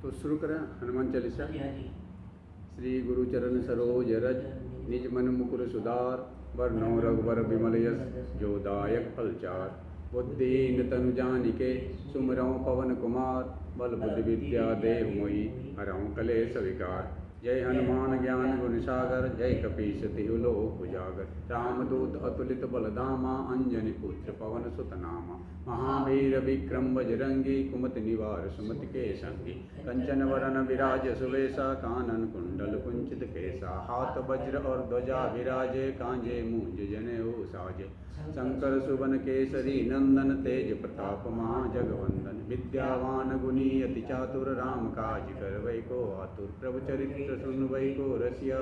तो शुरू करें हनुमान चालीसा। हाँ जी। श्री गुरु चरण सरोज रज निज मन मुकुर सुधार वरनौ रघुबर विमल यस जो दायक फलचार। बुद्धिहीन तनु जानिके सुमिरौ पवन कुमार बल बुद्धि विद्या देहु मोहि हरौ कलेश विकार। जय हनुमान ज्ञान गुण सागर जय कपीस तिहु लोक उजागर। रामदूत अतुलित बल धामा अंजनी पुत्र पवन सुत नामा। महावीर विक्रम बजरंगी कुमति निवार सुमति के संगी। कंचन वरन विराज सुवेशा कानन कुंडल कुंचित केसा। हाथ वज्र और ध्वजा विराजे कांजे मूंज जनेऊ साजे। शंकर सुवन केसरी नंदन तेज प्रताप महाजगवंदन। विद्यावान गुणी अति चातुर राम काज करवै को आतुर। प्रभु चरित्र सुनवै को रसिया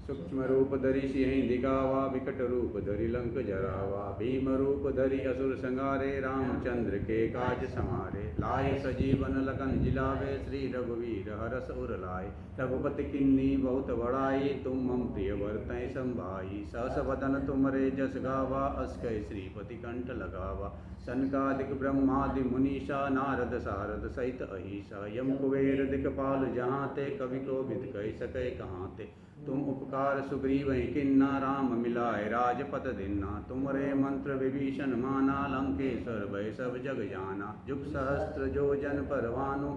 सूक्ष्म रूप धरि सिंह दिखावा विकट रूप धरि लंक जरावा। भीम रूप धरि असुर संहारे रामचंद्र के काज समारे। लाए सजीवन लखन जिलावे श्री रघुवीर हरष उर लाए। रघुपति किन्नी बहुत बड़ाई तुम मम प्रिय भरतहि संभाई। सहस वदन तुमरे जस गावा अस कहि श्रीपति कंठ लगावा। सनकादिक ब्रह्मादि मुनीषा नारद सारद सहित अहिसा। यम कुबेर दिखपाल जहाँ ते कवि को बिद कहि सकै कहाँ ते। तुम उपकार सुग्रीव किन्ना राम मिलाए राजपद दिन्ना। तुमरे मंत्र विभीषण माना लंकेश्वर भय सब जग जाना। जुग सहस्त्र जो जन पर भानु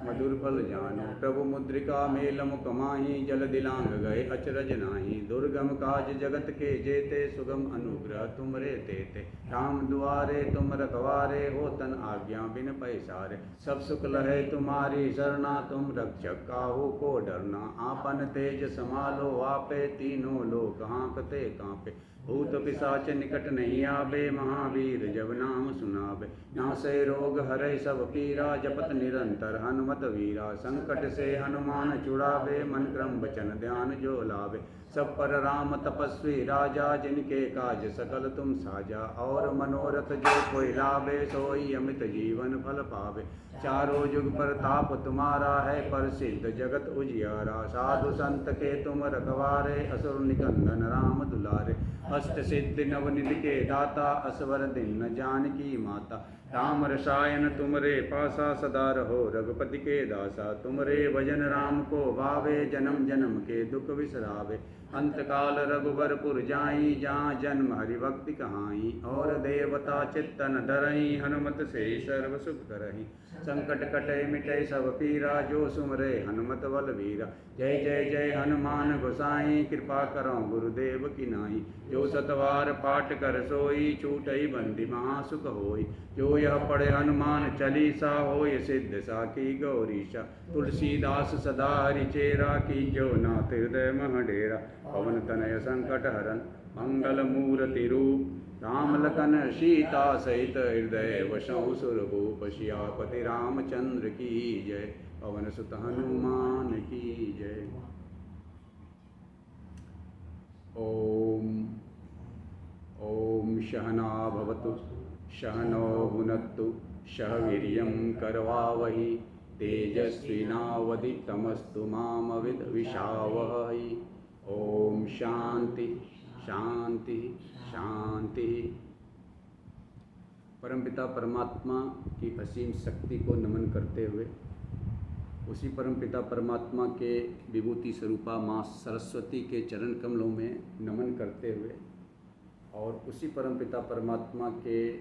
मधुर फल जानो। प्रभु मुद्रिका मेल मुख माही जल दिलांग गए अचरज नाही। दुर्गम काज जगत के जेते सुगम अनुग्रह तुमरे तेते। राम दुआरे तुम रखवारे हो तन आज्ञा बिन पैसारे। सब सुख लहे तुम्हारी शरणा तुम रक्षक काहू को डरना। आपन तेज समालो आपे तीनों लोक हाँकते कांपे। भूत पिशाच निकट नहीं आवे महावीर जब नाम सुनावे। नासै रोग हरै सब पीरा जपत निरंतर हनुमत वीरा। संकट से हनुमान छुड़ावे मन क्रम वचन ध्यान जो लावे। सब पर राम तपस्वी राजा जिनके काज सकल तुम साजा। और मनोरथ जो कोई लावे सोई अमित जीवन फल पावे। चारों जुग प्रताप तुम्हारा है प्रसिद्ध जगत उजियारा। साधु संत के तुम रखवारे असुर निकंदन राम दुलारे। अष्ट सिद्धि नवनिधि के दाता असवर दिन जानकी माता। राम रसायन तुमरे पासा सदा रहो रघुपति के दासा। तुमरे भजन राम को भावे जन्म जन्म के दुख विसरावे। अंतकाल रघुबरपुर जाई जहाँ जन्म हरि भक्ति कहाई। और देवता चित्तन धरई हनुमत से सर्व सुख करही। संकट कटे मिटे सब पीरा जो सुमरे हनुमत बल वीरा। जय जय जय हनुमान गोसाई कृपा करो गुरुदेव की नाई। जो सतवार पाठ कर सोई छूटई बंदी महासुख होई। जो यह पढ़े हनुमान चालीसा होय सिद्ध साखी गौरीशा। तुलसीदास सदा हरिचेरा की जो नाथ हृदय मह डेरा। पवन तनय संकट हरन मंगल मूर्ति रूप। राम लखन सीता सहित हृदय वशौ सुरभूप। सियापति रामचंद्र की जय पवन सुत हनुमान की जय। ओम ओम सहना भवतु सहनौ भुनक्तु सह वीर्यं करवावहि। तेजस्विनावधीतमस्तु मा विद्विषावहै। ओम शांति शांति शांति। परमपिता परमात्मा की असीम शक्ति को नमन करते हुए उसी परमपिता परमात्मा के विभूति स्वरूपा माँ सरस्वती के चरण कमलों में नमन करते हुए और उसी परमपिता परमात्मा के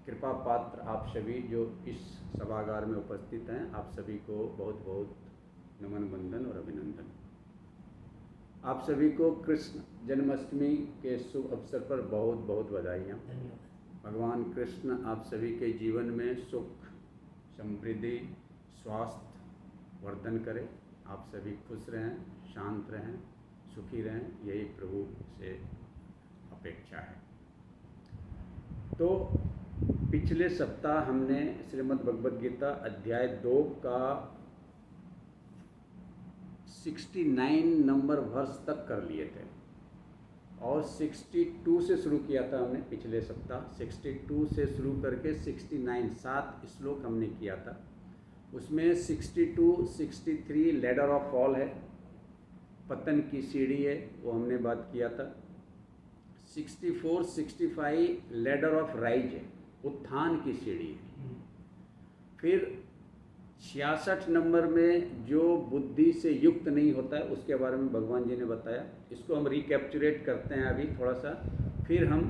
कृपा पात्र आप सभी जो इस सभागार में उपस्थित हैं, आप सभी को बहुत बहुत नमन वंदन और अभिनंदन। आप सभी को कृष्ण जन्माष्टमी के शुभ अवसर पर बहुत बहुत बधाइयाँ। भगवान कृष्ण आप सभी के जीवन में सुख समृद्धि स्वास्थ्य वर्धन करें। आप सभी खुश रहें, शांत रहें, सुखी रहें, यही प्रभु से अपेक्षा है। तो पिछले सप्ताह हमने श्रीमद् भगवद गीता अध्याय 2 का 69 नंबर वर्ष तक कर लिए थे और 62 से शुरू किया था हमने पिछले सप्ताह। 62 से शुरू करके 69 7 श्लोक हमने किया था। उसमें 62, 63 लैडर ऑफ फॉल है, पतन की सीढ़ी है, वो हमने बात किया था। 64, 65 लैडर ऑफ राइज है, उत्थान की सीढ़ी है। फिर 66 नंबर में जो बुद्धि से युक्त नहीं होता है उसके बारे में भगवान जी ने बताया। इसको हम रिकैप्चुरेट करते हैं अभी थोड़ा सा, फिर हम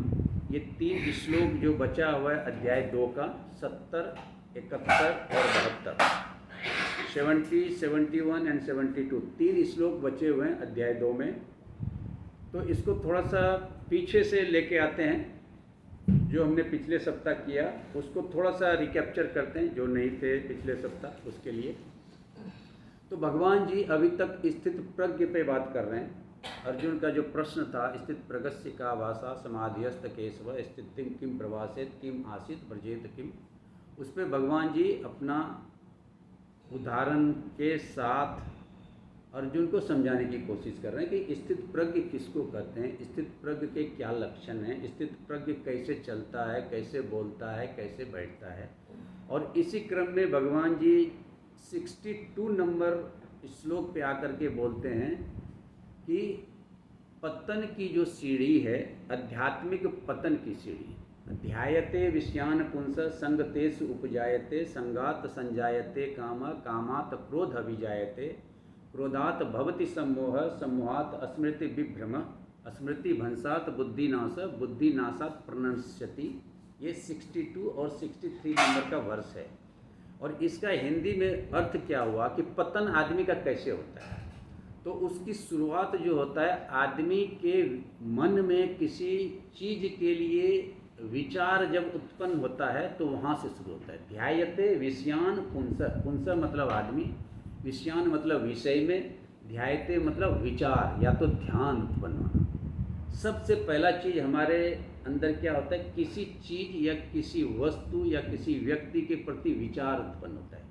ये 3 श्लोक जो बचा हुआ है अध्याय 2 का, 70, 71 और 72, 70, 71 एंड 72, 3 श्लोक बचे हुए हैं अध्याय 2 में। तो इसको थोड़ा सा पीछे से लेके आते हैं, जो हमने पिछले सप्ताह किया उसको थोड़ा सा रिकैप्चर करते हैं, जो नहीं थे पिछले सप्ताह उसके लिए। तो भगवान जी अभी तक स्थित प्रज्ञ पे बात कर रहे हैं। अर्जुन का जो प्रश्न था, स्थित प्रगस्य का भाषा समाधियस्त केशव स्थिति किम प्रवासेत किम आसित व्रजेत किम, उस पर भगवान जी अपना उदाहरण के साथ अर्जुन को समझाने की कोशिश कर रहे हैं कि स्थित प्रज्ञ किसको कहते हैं, स्थित प्रज्ञ के क्या लक्षण हैं, स्थित प्रज्ञ कैसे चलता है, कैसे बोलता है, कैसे बैठता है। और इसी क्रम में भगवान जी 62 नंबर श्लोक पे आकर के बोलते हैं कि पतन की जो सीढ़ी है, आध्यात्मिक पतन की सीढ़ी, ध्यायते विषयान पुंस संगतेषु उपजायते संगात संजायते काम कामात क्रोध अभिजायते क्रोधात भवति सम्मोह सम्मोहात स्मृति विभ्रम स्मृति भंसात बुद्धिनाश बुद्धिनाशात प्रणश्यति। ये 62 और 63 नंबर का वर्ष है। और इसका हिंदी में अर्थ क्या हुआ कि पतन आदमी का कैसे होता है। तो उसकी शुरुआत जो होता है, आदमी के मन में किसी चीज़ के लिए विचार जब उत्पन्न होता है तो वहाँ से शुरू होता है। ध्यायते विषयान पुंस, पुंस मतलब आदमी, विषयान मतलब विषय में, ध्यायते मतलब विचार या तो ध्यान उत्पन्न होना। सबसे पहला चीज़ हमारे अंदर क्या होता है, किसी चीज़ या किसी वस्तु या किसी व्यक्ति के प्रति विचार उत्पन्न होता है,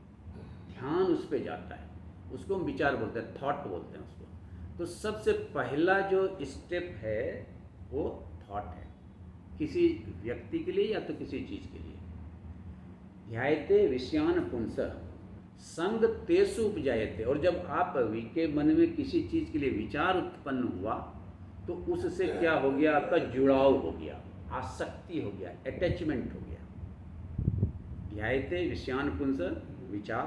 ध्यान उस पर जाता है, उसको हम विचार बोलते हैं, थॉट बोलते हैं उसको। तो सबसे पहला जो स्टेप है वो थॉट है, किसी व्यक्ति के लिए या तो किसी चीज़ के लिए। ध्यायते विषयान पुंस संग तेसु उपजायते, और जब आप के मन में किसी चीज़ के लिए विचार उत्पन्न हुआ तो उससे क्या हो गया, आपका जुड़ाव हो गया, आसक्ति हो गया, अटैचमेंट हो गया। ध्यायते विषयान पुंस विचार,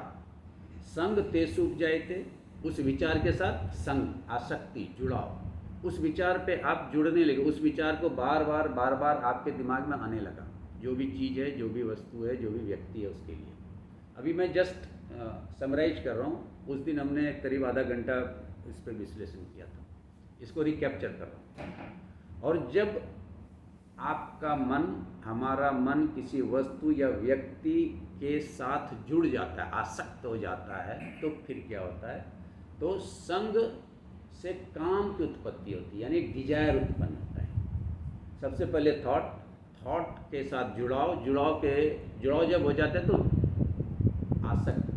संग तेसु उपजायते, उस विचार के साथ संग आसक्ति जुड़ाव, उस विचार पे आप जुड़ने लगे, उस विचार को बार बार आपके दिमाग में आने लगा, जो भी चीज़ है, जो भी वस्तु है, जो भी व्यक्ति है उसके लिए। अभी मैं जस्ट समराइज कर रहा हूँ, उस दिन हमने करीब आधा घंटा इस पर विश्लेषण किया था, इसको रिकैप्चर कर रहा हूँ। और जब आपका मन, हमारा मन किसी वस्तु या व्यक्ति के साथ जुड़ जाता है, आसक्त हो जाता है, तो फिर क्या होता है, तो संग से काम की उत्पत्ति होती है, यानी डिजायर उत्पन्न होता है। सबसे पहले थॉट के साथ जुड़ाव जब हो जाता है तो आसक्त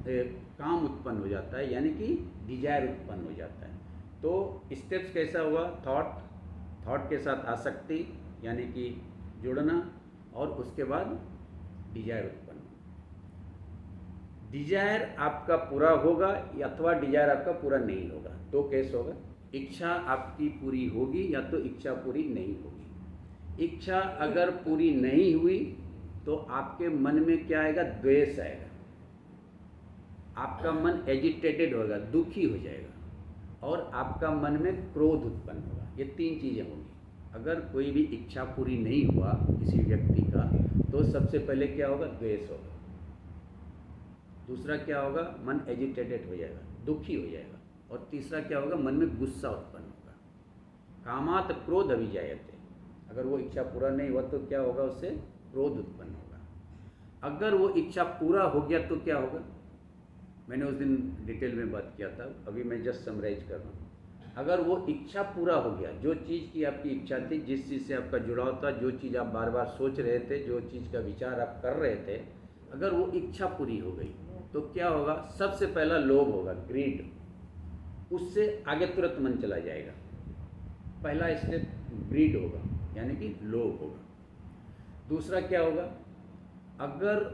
काम उत्पन्न हो जाता है, यानी कि डिजायर उत्पन्न हो जाता है। तो स्टेप्स कैसा हुआ, थॉट के साथ आसक्ति यानी कि जुड़ना, और उसके बाद डिजायर उत्पन्न। डिजायर आपका पूरा होगा अथवा डिजायर आपका पूरा नहीं होगा, तो कैसे होगा, इच्छा आपकी पूरी होगी या तो इच्छा पूरी नहीं होगी। इच्छा अगर पूरी नहीं हुई तो आपके मन में क्या आएगा, द्वेष आएगा, आपका मन एजिटेटेड होगा, दुखी हो जाएगा, और आपका मन में क्रोध उत्पन्न होगा। ये 3 चीज़ें होंगी। अगर कोई भी इच्छा पूरी नहीं हुआ किसी व्यक्ति का, तो सबसे पहले क्या होगा, द्वेष होगा। दूसरा क्या होगा, मन एजिटेटेड हो जाएगा, दुखी हो जाएगा। और तीसरा क्या होगा, मन में गुस्सा उत्पन्न होगा। कामात क्रोध अभिजायते, अगर वो इच्छा पूरा नहीं हुआ तो क्या होगा, उससे क्रोध उत्पन्न होगा। अगर वो इच्छा पूरा हो गया तो क्या होगा, मैंने उस दिन डिटेल में बात किया था, अभी मैं जस्ट समराइज कर रहा हूँ। अगर वो इच्छा पूरा हो गया, जो चीज़ की आपकी इच्छा थी, जिस चीज़ से आपका जुड़ाव था, जो चीज़ आप बार बार सोच रहे थे, जो चीज़ का विचार आप कर रहे थे, अगर वो इच्छा पूरी हो गई तो क्या होगा, सबसे पहला लोभ होगा, ग्रीड, उससे आगे तुरंत मन चला जाएगा। पहला स्टेप ग्रीड होगा, यानी कि लोभ होगा। दूसरा क्या होगा, अगर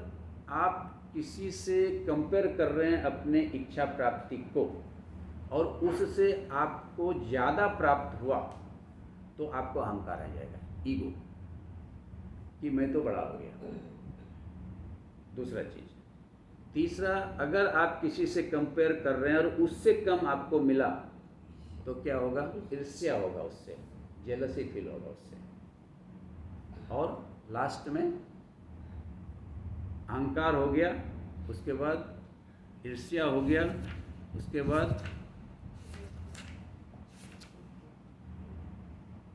आप किसी से कंपेयर कर रहे हैं अपने इच्छा प्राप्ति को और उससे आपको ज़्यादा प्राप्त हुआ, तो आपको अहंकार आ जाएगा, ईगो, कि मैं तो बड़ा हो गया। दूसरा चीज़, तीसरा, अगर आप किसी से कंपेयर कर रहे हैं और उससे कम आपको मिला तो क्या होगा? ईर्ष्या होगा, उससे जेलसी फील होगा उससे। और लास्ट में अहंकार हो गया, उसके बाद ईर्ष्या हो गया, उसके बाद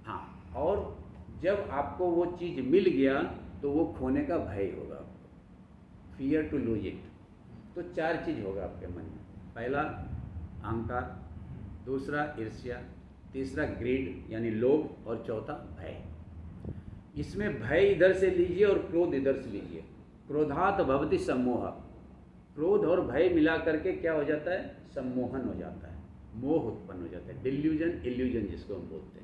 हाँ, और जब आपको वो चीज़ मिल गया तो वो खोने का भय होगा आपको, फियर टू लूज इट। तो 4 चीज़ होगा आपके मन में। पहला अहंकार, दूसरा ईर्ष्या, तीसरा ग्रीड यानी लोभ, और चौथा भय। इसमें भय इधर से लीजिए और क्रोध इधर से लीजिए। क्रोधात भवति सम्मोह। क्रोध और भय मिला करके क्या हो जाता है? सम्मोहन हो जाता है, मोह उत्पन्न हो जाता है, डिल्यूजन, इल्यूजन जिसको हम बोलते हैं।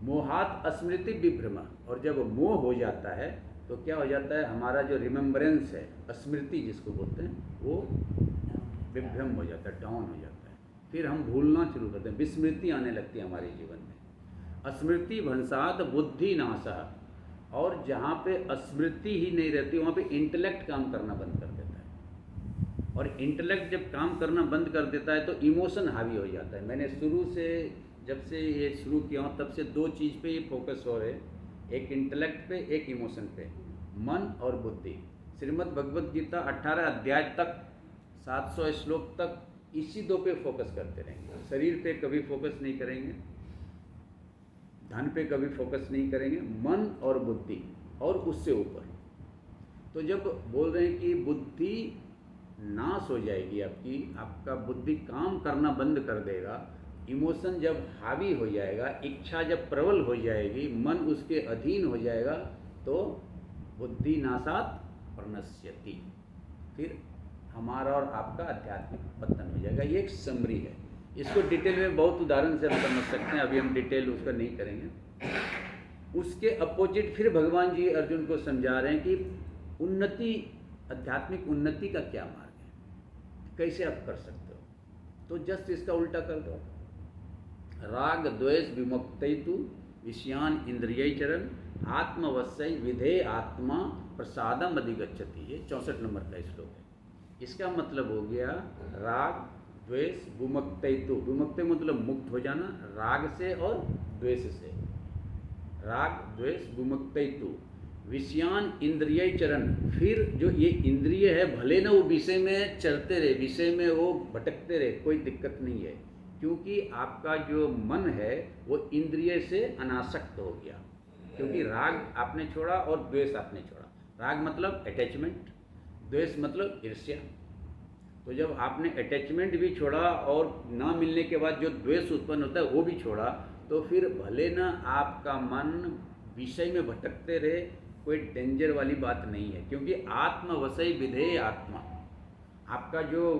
मोहात स्मृति विभ्रम। और जब मोह हो जाता है तो क्या हो जाता है? हमारा जो रिमेम्बरेंस है, स्मृति जिसको बोलते हैं, वो विभ्रम हो जाता है, डाउन हो जाता है। फिर हम भूलना शुरू करते हैं, विस्मृति आने लगती है हमारे जीवन में। स्मृति भंसात बुद्धि नाशः। और जहाँ पे स्मृति ही नहीं रहती वहाँ पे इंटेलेक्ट काम करना बंद कर देता है। और इंटेलेक्ट जब काम करना बंद कर देता है तो इमोशन हावी हो जाता है। मैंने शुरू से, जब से ये शुरू किया हूँ तब से 2 चीज़ पे ही फोकस हो रहे, एक इंटेलेक्ट पे, एक इमोशन पे, मन और बुद्धि। श्रीमद् भगवद गीता 18 अध्याय तक, 700 श्लोक तक इसी 2 पे फोकस करते रहेंगे। शरीर पे कभी फोकस नहीं करेंगे, धन पे कभी फोकस नहीं करेंगे, मन और बुद्धि, और उससे ऊपर। तो जब बोल रहे हैं कि बुद्धि नाश हो जाएगी आपकी, आपका बुद्धि काम करना बंद कर देगा, इमोशन जब हावी हो जाएगा, इच्छा जब प्रबल हो जाएगी, मन उसके अधीन हो जाएगा, तो बुद्धि नाशात प्रणश्यति। फिर हमारा और आपका आध्यात्मिक पतन हो जाएगा। ये एक समरी है, इसको डिटेल में बहुत उदाहरण से हम समझ सकते हैं, अभी हम डिटेल उसका नहीं करेंगे। उसके अपोजिट फिर भगवान जी अर्जुन को समझा रहे हैं कि उन्नति, आध्यात्मिक उन्नति का क्या मार्ग है, कैसे आप कर सकते हो। तो जस्ट इसका उल्टा कर दो। राग द्वेष विमुक्तैतु विषयान इंद्रियैचरन् आत्मवश्य विधेय आत्मा प्रसादम अधिगच्छति। ये 64 नंबर का श्लोक है। इसका मतलब हो गया राग द्वेष विमुक्तैतु। विमुक्ति मतलब मुक्त हो जाना, राग से और द्वेष से। राग द्वेष विमुक्तैतु विषयान इंद्रियैचरन्। फिर जो ये इंद्रिय है, भले ना वो विषय में चलते रहे, विषय में वो भटकते रहे, कोई दिक्कत नहीं है, क्योंकि आपका जो मन है वो इंद्रिय से अनासक्त हो गया। क्योंकि राग आपने छोड़ा और द्वेष आपने छोड़ा। राग मतलब अटैचमेंट, द्वेष मतलब ईर्ष्या। तो जब आपने अटैचमेंट भी छोड़ा और ना मिलने के बाद जो द्वेष उत्पन्न होता है वो भी छोड़ा, तो फिर भले ना आपका मन विषय में भटकते रहे, कोई डेंजर वाली बात नहीं है। क्योंकि आत्मवशय विधेय आत्मा, आपका जो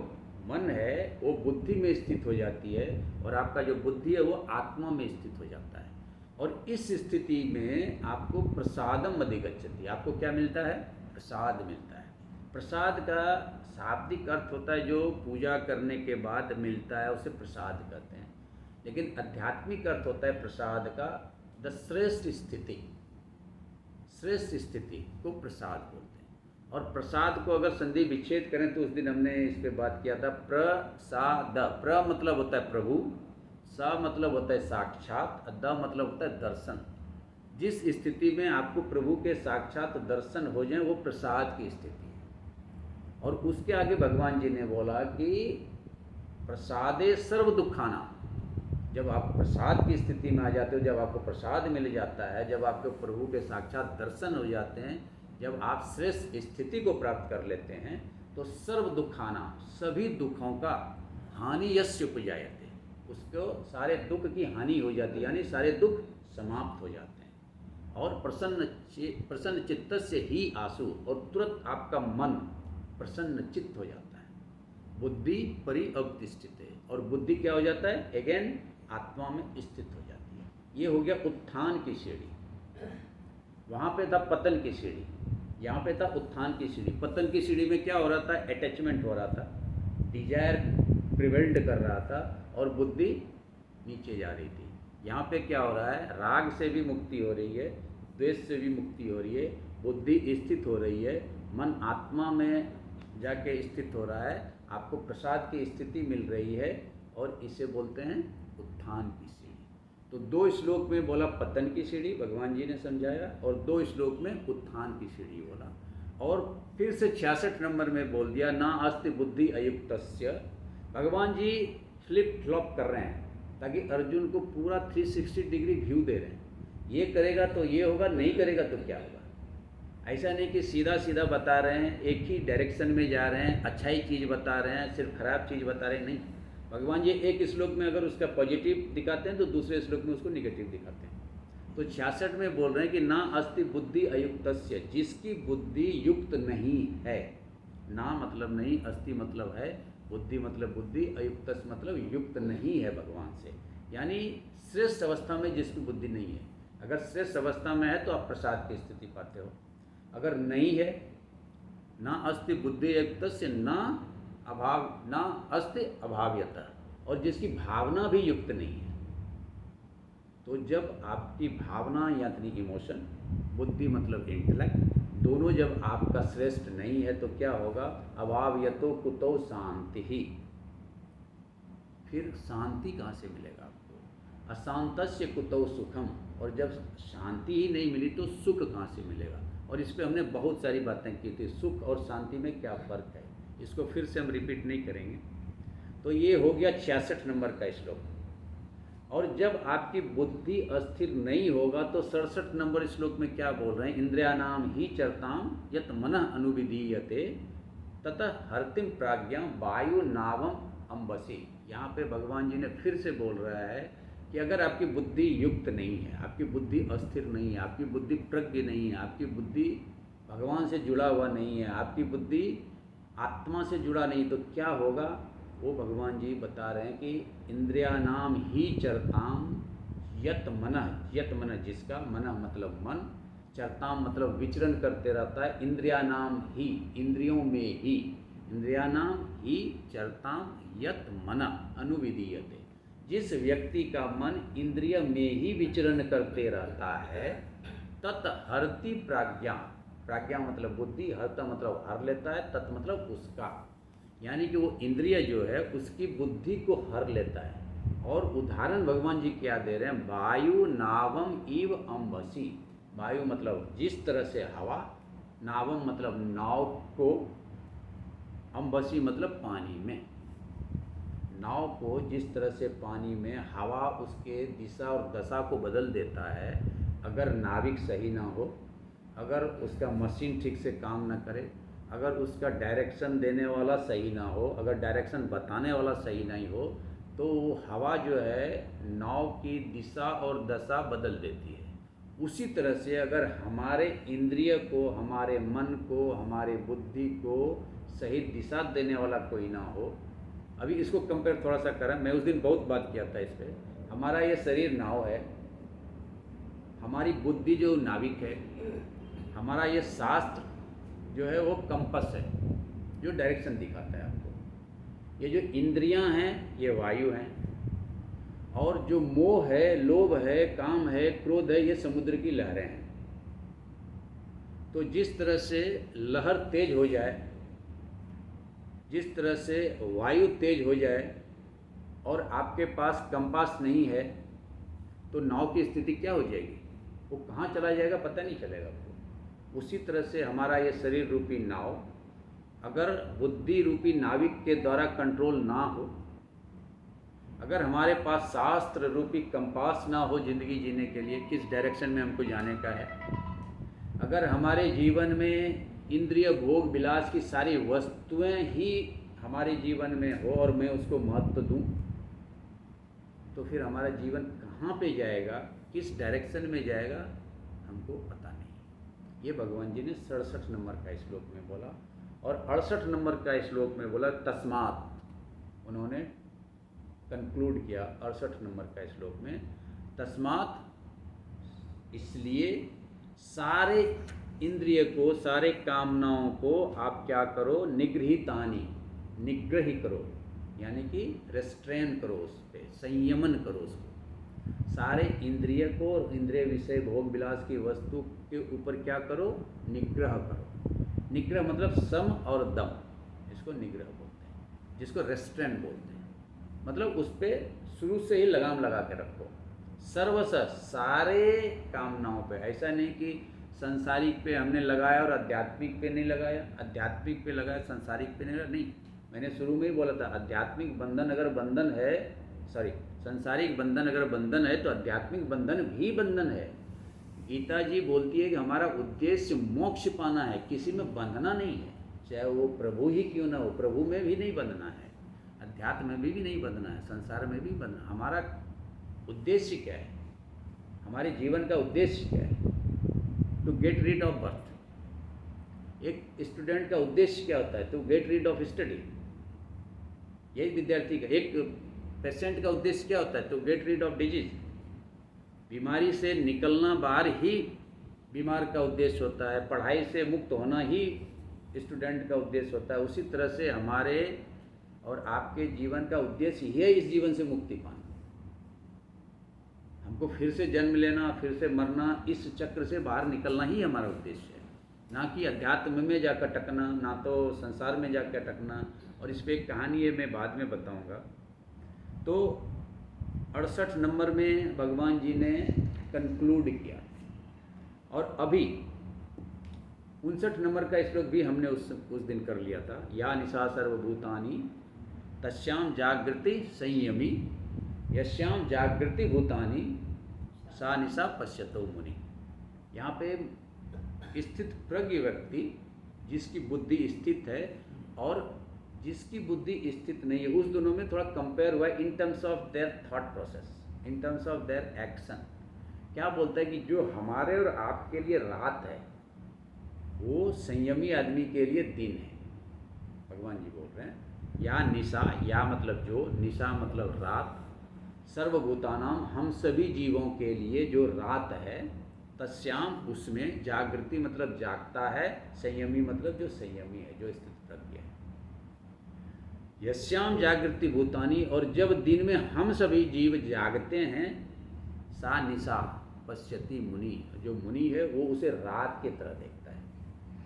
मन है वो बुद्धि में स्थित हो जाती है, और आपका जो बुद्धि है वो आत्मा में स्थित हो जाता है। और इस स्थिति में आपको प्रसादम अधिगच्छति। आपको क्या मिलता है? प्रसाद मिलता है। प्रसाद का शाब्दिक अर्थ होता है जो पूजा करने के बाद मिलता है, उसे प्रसाद कहते हैं। लेकिन आध्यात्मिक अर्थ होता है प्रसाद का द श्रेष्ठ स्थिति। श्रेष्ठ स्थिति को प्रसाद बोलते हैं। और प्रसाद को अगर संधि विच्छेद करें तो उस दिन हमने इस पर बात किया था। प्रसाद, प्र मतलब होता है प्रभु, सा मतलब होता है साक्षात, द मतलब होता है दर्शन। जिस स्थिति में आपको प्रभु के साक्षात दर्शन हो जाए वो प्रसाद की स्थिति है। और उसके आगे भगवान जी ने बोला कि प्रसादे सर्व दुखाना। जब आप प्रसाद की स्थिति में आ जाते हो, जब आपको प्रसाद मिल जाता है, जब आपको प्रभु के साक्षात दर्शन हो जाते हैं, जब आप श्रेष्ठ स्थिति को प्राप्त कर लेते हैं, तो सर्व दुखाना, सभी दुखों का हानि यस्य उपजायते, उसको सारे दुख की हानि हो जाती है, यानी सारे दुख समाप्त हो जाते हैं। और प्रसन्न चित्त से ही आंसू, और तुरंत आपका मन प्रसन्न चित्त हो जाता है। बुद्धि परिअवतिष्ठित है, और बुद्धि क्या हो जाता है? अगेन आत्मा में स्थित हो जाती है। ये हो गया उत्थान की सीढ़ी। वहाँ पे था पतन की सीढ़ी, यहाँ पे था उत्थान की सीढ़ी। पतन की सीढ़ी में क्या हो रहा था? अटैचमेंट हो रहा था, डिजायर प्रिवेल्ड कर रहा था, और बुद्धि नीचे जा रही थी। यहाँ पे क्या हो रहा है? राग से भी मुक्ति हो रही है, द्वेष से भी मुक्ति हो रही है, बुद्धि स्थित हो रही है, मन आत्मा में जाके स्थित हो रहा है, आपको प्रसाद की स्थिति मिल रही है, और इसे बोलते हैं उत्थान की सीढ़ी। तो 2 श्लोक में बोला पतन की सीढ़ी, भगवान जी ने समझाया, और 2 श्लोक में उत्थान की सीढ़ी बोला। और फिर से 66 नंबर में बोल दिया ना अस्ति बुद्धि अयुक्तस्य। भगवान जी फ्लिप फ्लॉप कर रहे हैं ताकि अर्जुन को पूरा 360 डिग्री व्यू दे रहे हैं। ये करेगा तो ये होगा, नहीं करेगा तो क्या होगा। ऐसा नहीं कि सीधा सीधा बता रहे हैं, एक ही डायरेक्शन में जा रहे हैं, अच्छा ही चीज़ बता रहे हैं, सिर्फ खराब चीज़ बता रहे हैं, नहीं। भगवान जी एक श्लोक में अगर उसका पॉजिटिव दिखाते हैं तो दूसरे श्लोक में उसको निगेटिव दिखाते हैं। तो 66 में बोल रहे हैं कि ना अस्ति बुद्धि अयुक्तस्य, जिसकी बुद्धि युक्त नहीं है। ना मतलब नहीं, अस्ति मतलब है, बुद्धि मतलब बुद्धि, अयुक्त मतलब युक्त नहीं है भगवान से, यानी श्रेष्ठ अवस्था में जिसकी बुद्धि नहीं है। अगर श्रेष्ठ अवस्था में है तो आप प्रसाद की स्थिति पाते हो, अगर नहीं है, ना अस्ति बुद्धि अयुक्तस्य ना अभाव, ना अस्ति अभाव्यता, और जिसकी भावना भी युक्त नहीं है। तो जब आपकी भावना यानी इमोशन, बुद्धि मतलब इंटेलेक्ट, दोनों जब आपका श्रेष्ठ नहीं है तो क्या होगा, अभाव्यतो कुतो शांति ही। फिर शांति कहाँ से मिलेगा आपको, अशांतस्य कुतो सुखम, और जब शांति ही नहीं मिली तो सुख कहाँ से मिलेगा। और इस पर हमने बहुत सारी बातें की थी, सुख और शांति में क्या फ़र्क है, इसको फिर से हम रिपीट नहीं करेंगे। तो ये हो गया 66 नंबर का श्लोक। और जब आपकी बुद्धि अस्थिर नहीं होगा तो 67 नंबर श्लोक में क्या बोल रहे हैं, इंद्रियानाम ही चरताम यत मनः अनुविधीयते ततः हर्तिम प्राज्ञा वायु नावम अम्बसी। यहाँ पे भगवान जी ने फिर से बोल रहा है कि अगर आपकी बुद्धि युक्त नहीं है, आपकी बुद्धि अस्थिर नहीं है, आपकी बुद्धि प्रज्ञ नहीं है, आपकी बुद्धि भगवान से जुड़ा हुआ नहीं है, आपकी बुद्धि आत्मा से जुड़ा नहीं, तो क्या होगा, वो भगवान जी बता रहे हैं कि इंद्रियानाम ही चरताम यत मन जिसका, मन मतलब मन, चरताम मतलब विचरण करते रहता है, इंद्रियानाम ही इंद्रियों में ही, इंद्रियानाम ही चरताम यत मन अनुविधीयते, जिस व्यक्ति का मन इंद्रिय में ही विचरण करते रहता है, तत् हरति प्राज्ञा, प्राज्ञा मतलब बुद्धि, हरता मतलब हर लेता है, तत् मतलब उसका, यानी कि वो इंद्रिय जो है उसकी बुद्धि को हर लेता है। और उदाहरण भगवान जी क्या दे रहे हैं, वायु नावम इव अम्बसी। वायु मतलब जिस तरह से हवा, नावम मतलब नाव को, अम्बसी मतलब पानी में, नाव को जिस तरह से पानी में हवा उसके दिशा और दशा को बदल देता है, अगर नाविक सही ना हो, अगर उसका मशीन ठीक से काम ना करे, अगर उसका डायरेक्शन देने वाला सही ना हो, अगर डायरेक्शन बताने वाला सही नहीं हो, तो हवा जो है नाव की दिशा और दशा बदल देती है। उसी तरह से अगर हमारे इंद्रिय को, हमारे मन को, हमारे बुद्धि को सही दिशा देने वाला कोई ना हो, अभी इसको कंपेयर थोड़ा सा करें, मैं उस दिन बहुत बात किया था इस पर। हमारा ये शरीर नाव है, हमारी बुद्धि जो नाविक है, हमारा ये शास्त्र जो है वो कंपस है जो डायरेक्शन दिखाता है आपको। ये जो इंद्रियां हैं ये वायु हैं, और जो मोह है, लोभ है, काम है, क्रोध है, ये समुद्र की लहरें हैं। तो जिस तरह से लहर तेज हो जाए, जिस तरह से वायु तेज हो जाए और आपके पास कंपास नहीं है, तो नाव की स्थिति क्या हो जाएगी, वो कहाँ चला जाएगा पता नहीं चलेगा आपको। उसी तरह से हमारा ये शरीर रूपी नाव अगर बुद्धि रूपी नाविक के द्वारा कंट्रोल ना हो, अगर हमारे पास शास्त्र रूपी कंपास ना हो ज़िंदगी जीने के लिए, किस डायरेक्शन में हमको जाने का है, अगर हमारे जीवन में इंद्रिय भोग विलास की सारी वस्तुएं ही हमारे जीवन में हो और मैं उसको महत्व दूं, तो फिर हमारा जीवन कहाँ पे जाएगा, किस डायरेक्शन में जाएगा, हमको पता नहीं। ये भगवान जी ने 67 नंबर का श्लोक में बोला। और 68 नंबर का श्लोक में बोला तस्मात्, उन्होंने कंक्लूड किया 68 नंबर का श्लोक में, तस्मात् इसलिए सारे इंद्रिय को, सारे कामनाओं को आप क्या करो, निगृहीतानि, निग्रह करो, यानी कि रेस्ट्रेन करो, उस पर संयमन करो उसको। सारे इंद्रिय को और इंद्रिय विषय भोग विलास की वस्तु के ऊपर क्या करो, निग्रह करो। निग्रह मतलब सम और दम, इसको निग्रह बोलते हैं, जिसको रेस्ट्रेंट बोलते हैं। मतलब उस पर शुरू से ही लगाम लगा के रखो, सर्वस सारे कामनाओं पे। ऐसा नहीं कि संसारिक पे हमने लगाया और आध्यात्मिक पे नहीं लगाया, आध्यात्मिक पे लगाया संसारिक पे नहीं लगाया। नहीं, मैंने शुरू में ही बोला था, आध्यात्मिक बंधन अगर बंधन है, सॉरी, संसारिक बंधन अगर बंधन है तो आध्यात्मिक बंधन भी बंधन है। गीता जी बोलती है कि हमारा उद्देश्य मोक्ष पाना है, किसी में बंधना नहीं है, चाहे वो प्रभु ही क्यों ना हो। प्रभु में भी नहीं बंधना है, अध्यात्म में भी नहीं बंधना है, संसार में भी बंधना। हमारा उद्देश्य क्या है, हमारे जीवन का उद्देश्य क्या है? To get rid of birth. एक स्टूडेंट का उद्देश्य क्या होता है? To get rid of study. यही विद्यार्थी का, एक पेशेंट का उद्देश्य क्या होता है? To get rid of disease. बीमारी से निकलना बाहर ही बीमार का उद्देश्य होता है, पढ़ाई से मुक्त होना ही स्टूडेंट का उद्देश्य होता है। उसी तरह से हमारे और आपके जीवन का उद्देश्य ही है इस जीवन से मुक्ति पाना। हमको फिर से जन्म लेना, फिर से मरना, इस चक्र से बाहर निकलना ही हमारा उद्देश्य है, ना कि अध्यात्म में जाकर अटकना, ना तो संसार में जाकर अटकना। और इस पर एक कहानी है, मैं बाद में बताऊंगा। तो 68 नंबर में भगवान जी ने कंक्लूड किया, और अभी 59 नंबर का श्लोक भी हमने उस दिन कर लिया था। या निशा सर्वभूतानि तस्याम जागृति संयमी, यस्याम जागृति भूतानि सा निशा पश्यतो मुनि। यहाँ पे स्थित प्रज्ञ व्यक्ति, जिसकी बुद्धि स्थित है और जिसकी बुद्धि स्थित नहीं है, उस दोनों में थोड़ा कंपेयर हुआ in terms of their thought process, in terms of their action. क्या बोलता है कि जो हमारे और आपके लिए रात है, वो संयमी आदमी के लिए दिन है। भगवान जी बोल रहे हैं या निशा, या मतलब जो, निशा मतलब रात, सर्वभूतानाम हम सभी जीवों के लिए जो रात है, तस्याम उसमें, जागृति मतलब जागता है, संयमी मतलब जो संयमी है, जो स्थित प्रज्ञ है। यस्याम जागृति भूतानि, और जब दिन में हम सभी जीव जागते हैं, सा निशा पश्यति मुनि, जो मुनि है वो उसे रात की तरह देखता है।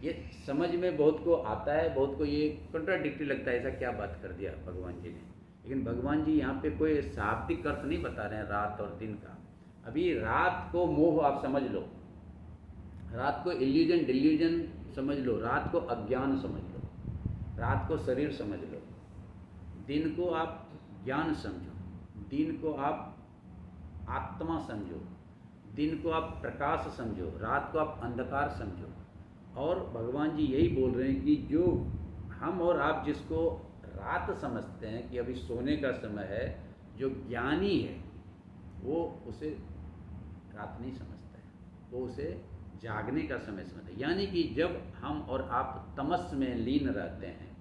ये समझ में बहुत को आता है, बहुत को ये कंट्राडिक्टरी लगता है, ऐसा क्या बात कर दिया भगवान जी ने। लेकिन भगवान जी यहाँ पे कोई शाब्दिक अर्थ नहीं बता रहे हैं रात और दिन का। अभी रात को मोह आप समझ लो, रात को इल्यूजन डिल्यूजन समझ लो, रात को अज्ञान समझ लो, रात को शरीर समझ लो, दिन को आप ज्ञान समझो, दिन को आप आत्मा समझो, दिन को आप प्रकाश समझो, रात को आप अंधकार समझो। और भगवान जी यही बोल रहे हैं कि जो हम और आप जिसको रात समझते हैं कि अभी सोने का समय है, जो ज्ञानी है वो उसे रात नहीं समझता है, वो उसे जागने का समय समझता है। यानी कि जब हम और आप तमस में लीन रहते हैं,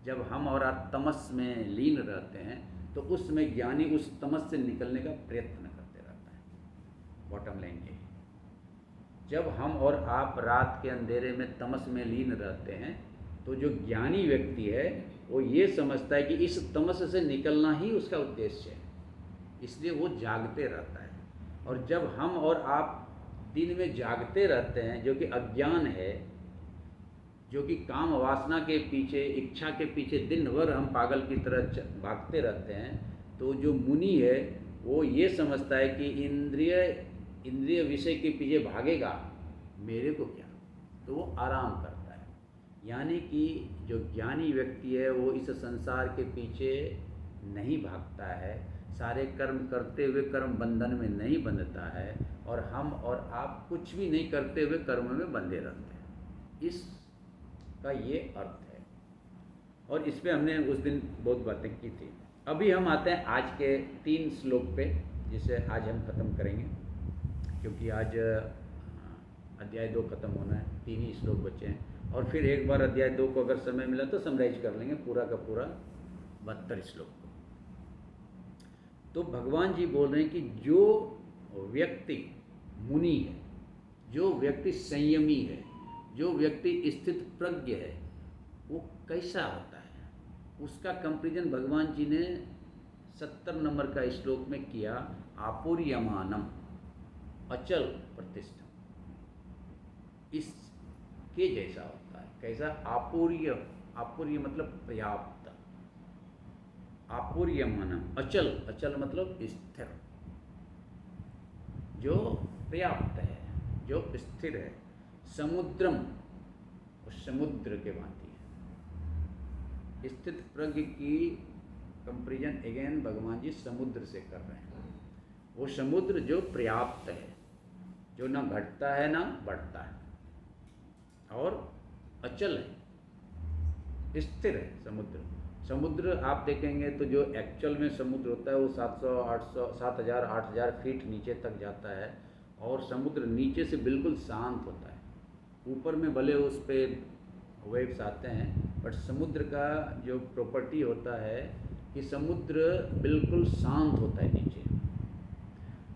जब हम और आप तमस में लीन रहते हैं, तो उसमें ज्ञानी उस तमस से निकलने का प्रयत्न करते रहता है। बॉटम लाइन ये, जब हम और आप रात के अंधेरे में तमस में लीन रहते हैं, तो जो ज्ञानी व्यक्ति है वो ये समझता है कि इस तमस से निकलना ही उसका उद्देश्य है, इसलिए वो जागते रहता है। और जब हम और आप दिन में जागते रहते हैं, जो कि अज्ञान है, जो कि काम वासना के पीछे, इच्छा के पीछे दिन भर हम पागल की तरह भागते रहते हैं, तो जो मुनि है वो ये समझता है कि इंद्रिय विषय के पीछे भागेगा, मेरे को क्या, तो वो आराम करता है। यानी कि जो ज्ञानी व्यक्ति है वो इस संसार के पीछे नहीं भागता है, सारे कर्म करते हुए कर्म बंधन में नहीं बंधता है, और हम और आप कुछ भी नहीं करते हुए कर्म में बंधे रहते हैं। इसका ये अर्थ है, और इस पे हमने उस दिन बहुत बातें की थी। अभी हम आते हैं आज के 3 श्लोक पे, जिसे आज हम ख़त्म करेंगे, क्योंकि आज अध्याय 2 ख़त्म होना है, 3 ही श्लोक बचे हैं। और फिर एक बार अध्याय 2 को अगर समय मिला तो समराइज कर लेंगे पूरा का पूरा 72 श्लोक को। तो भगवान जी बोल रहे हैं कि जो व्यक्ति मुनि है, जो व्यक्ति संयमी है, जो व्यक्ति स्थित प्रज्ञ है, वो कैसा होता है, उसका कंपेरिजन भगवान जी ने 70 नंबर का श्लोक में किया। आपूर्यमानम, अचल प्रतिष्ठा, इसके जैसा होता है। कैसा? आपूर्य आपूर्य मतलब पर्याप्त, आपूर्यमानम। अचल, अचल मतलब स्थिर, जो पर्याप्त है, जो स्थिर है। समुद्रम, समुद्र के भांति है। स्थित प्रज्ञ की कंपेरिजन अगेन भगवान जी समुद्र से कर रहे हैं। वो समुद्र जो पर्याप्त है, जो ना घटता है ना बढ़ता है और अचल है, स्थिर है समुद्र। समुद्र आप देखेंगे तो जो एक्चुअल में समुद्र होता है वो 700, 800, 7000, 8000 फीट नीचे तक जाता है और समुद्र नीचे से बिल्कुल शांत होता है। ऊपर में भले उस पर वेव्स आते हैं, बट समुद्र का जो प्रॉपर्टी होता है कि समुद्र बिल्कुल शांत होता है नीचे।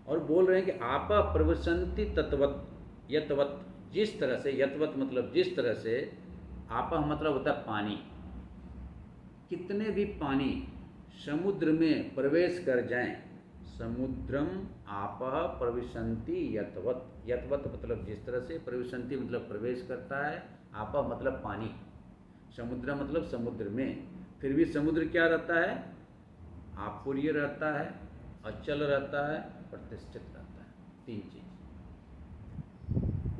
और बोल रहे हैं कि आपा प्रवसंति तत्वत यतवत, जिस तरह से, यतवत मतलब जिस तरह से, आपा मतलब होता है पानी। कितने भी पानी समुद्र में प्रवेश कर जाएं, समुद्रम आपा प्रविशंति यतवत, यतवत मतलब जिस तरह से, प्रविशंति मतलब प्रवेश करता है, आपा मतलब पानी, समुद्र मतलब समुद्र में। फिर भी समुद्र क्या रहता है? आपूर्य रहता है, अचल रहता है, प्रतिष्ठित रहता है, तीन चीज।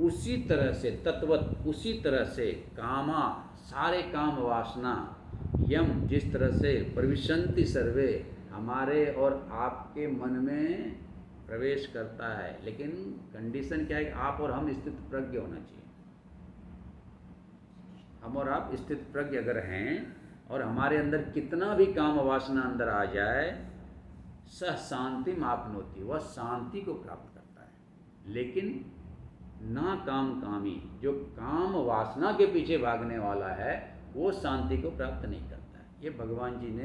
उसी तरह से तत्वत, उसी तरह से कामा, सारे काम वासना, यम जिस तरह से, प्रविशंति सर्वे, हमारे और आपके मन में प्रवेश करता है। लेकिन कंडीशन क्या है कि आप और हम स्थित प्रज्ञ होना चाहिए। हम और आप स्थित प्रज्ञ अगर हैं और हमारे अंदर कितना भी काम वासना अंदर आ जाए, सह शांति मापनोति, वह शांति को प्राप्त करता है। लेकिन ना काम कामी, जो काम वासना के पीछे भागने वाला है वो शांति को प्राप्त नहीं करता है। ये भगवान जी ने